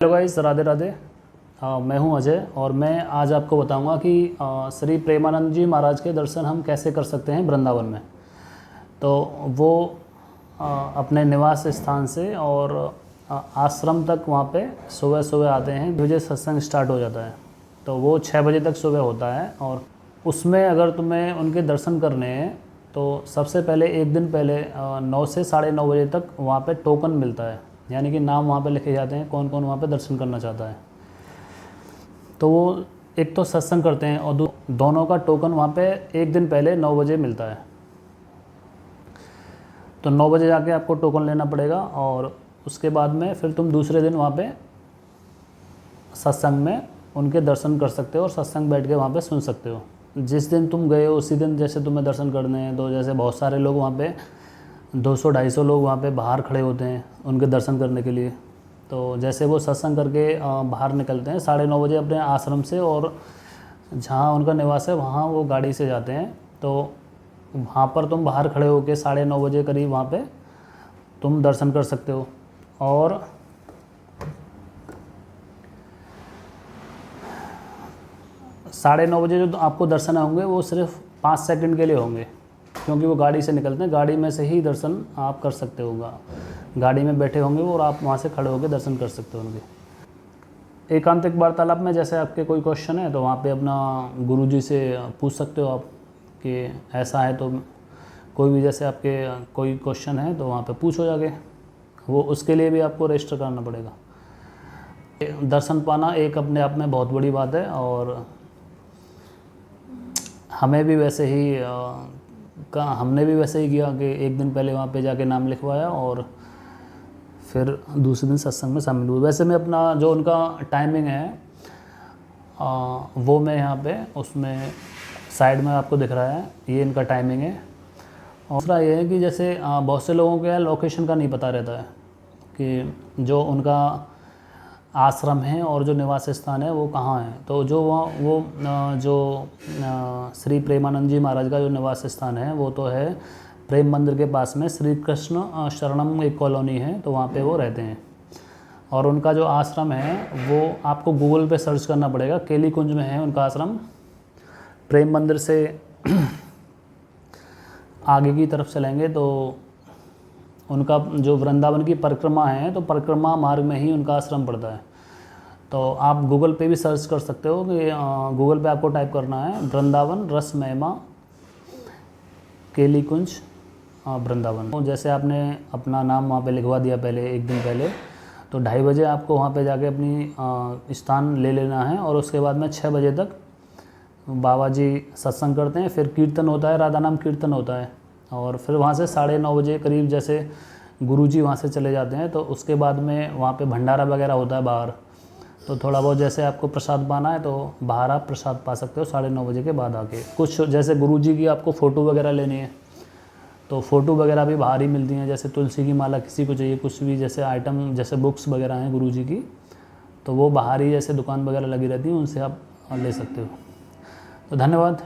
Hello guys, Radhe Radhe. मैं हूं अजय और मैं आज आपको बताऊंगा कि श्री प्रेमानंद जी महाराज के दर्शन हम कैसे कर सकते हैं वृंदावन में। तो वो अपने निवास स्थान से और आश्रम तक वहाँ पे सुबह सुबह आते हैं। 2 बजे सत्संग स्टार्ट हो जाता है, तो वो 6 बजे तक सुबह होता है। और उसमें अगर तुम्हें उनके दर्शन करने हैं तो सबसे पहले एक दिन पहले 9 से 9:30 बजे तक वहाँ पे टोकन मिलता है, यानी कि नाम वहाँ पे लिखे जाते हैं कौन कौन वहाँ पे दर्शन करना चाहता है। तो वो एक तो सत्संग करते हैं और दोनों का टोकन वहाँ पे एक दिन पहले 9 बजे मिलता है। तो 9 बजे जाके आपको टोकन लेना पड़ेगा और उसके बाद में फिर तुम दूसरे दिन वहाँ पे सत्संग में उनके दर्शन कर सकते हो और सत्संग बैठ के वहाँ पे सुन सकते हो। जिस दिन तुम गए हो उसी दिन जैसे तुम्हें दर्शन करने हैं, तो जैसे बहुत सारे लोग वहाँ पे 200-250 लोग वहाँ पे बाहर खड़े होते हैं उनके दर्शन करने के लिए। तो जैसे वो सत्संग करके बाहर निकलते हैं 9:30 बजे अपने आश्रम से, और जहाँ उनका निवास है वहाँ वो गाड़ी से जाते हैं। तो वहाँ पर तुम बाहर खड़े होकर 9:30 बजे करीब वहाँ पे तुम दर्शन कर सकते हो। और साढ़े 9 बजे जो आपको दर्शन होंगे वो सिर्फ 5 सेकंड के लिए होंगे, क्योंकि वो गाड़ी से निकलते हैं। गाड़ी में से ही दर्शन आप कर सकते होगा, गाड़ी में बैठे होंगे वो और आप वहाँ से खड़े होकर दर्शन कर सकते होंगे। एकांतिक वार्तालाप में जैसे आपके कोई क्वेश्चन है तो वहाँ पे अपना गुरुजी से पूछ सकते हो आप कि ऐसा है। तो कोई भी जैसे आपके कोई क्वेश्चन है तो वहाँ पे पूछो जाके, वो उसके लिए भी आपको रजिस्टर करना पड़ेगा। दर्शन पाना एक अपने आप में बहुत बड़ी बात है, और हमने भी वैसे ही किया कि एक दिन पहले वहाँ पे जाके नाम लिखवाया और फिर दूसरे दिन सत्संग में शामिल हुए। वैसे मैं अपना जो उनका टाइमिंग है वो मैं यहाँ पे उसमें साइड में आपको दिख रहा है, ये इनका टाइमिंग है। और दूसरा ये है कि जैसे बहुत से लोगों के लोकेशन का नहीं पता रहता है कि जो उनका आश्रम है और जो निवास स्थान है वो कहाँ है। तो जो जो श्री प्रेमानंद जी महाराज का जो निवास स्थान है वो तो है प्रेम मंदिर के पास में श्री कृष्ण शरणम एक कॉलोनी है, तो वहाँ पे वो रहते हैं। और उनका जो आश्रम है वो आपको गूगल पे सर्च करना पड़ेगा, केली कुंज में है उनका आश्रम। प्रेम मंदिर से आगे की तरफ चलेंगे तो उनका जो वृंदावन की परिक्रमा है तो परिक्रमा मार्ग में ही उनका आश्रम पड़ता है। तो आप गूगल पे भी सर्च कर सकते हो कि गूगल पे आपको टाइप करना है वृंदावन रस महिमा केली कुंज वृंदावन। तो जैसे आपने अपना नाम वहाँ पे लिखवा दिया पहले एक दिन पहले, तो 2:30 बजे आपको वहाँ पे जाके अपनी स्थान ले लेना है। और उसके बाद में 6 बजे तक बाबा जी सत्संग करते हैं, फिर कीर्तन होता है, राधा नाम कीर्तन होता है। और फिर वहाँ से 9:30 बजे करीब जैसे गुरुजी वहाँ से चले जाते हैं, तो उसके बाद में वहाँ पे भंडारा वगैरह होता है बाहर। तो थोड़ा बहुत जैसे आपको प्रसाद पाना है तो बाहर आप प्रसाद पा सकते हो 9:30 बजे के बाद आके। कुछ जैसे गुरुजी की आपको फ़ोटो वगैरह लेनी है तो फ़ोटो वगैरह भी बाहर ही मिलती हैं। जैसे तुलसी की माला किसी को चाहिए, कुछ भी जैसे आइटम जैसे बुक्स वगैरह हैं गुरुजी की, तो वो बाहर ही जैसे दुकान वगैरह लगी रहती हैं, उनसे आप ले सकते हो। तो धन्यवाद।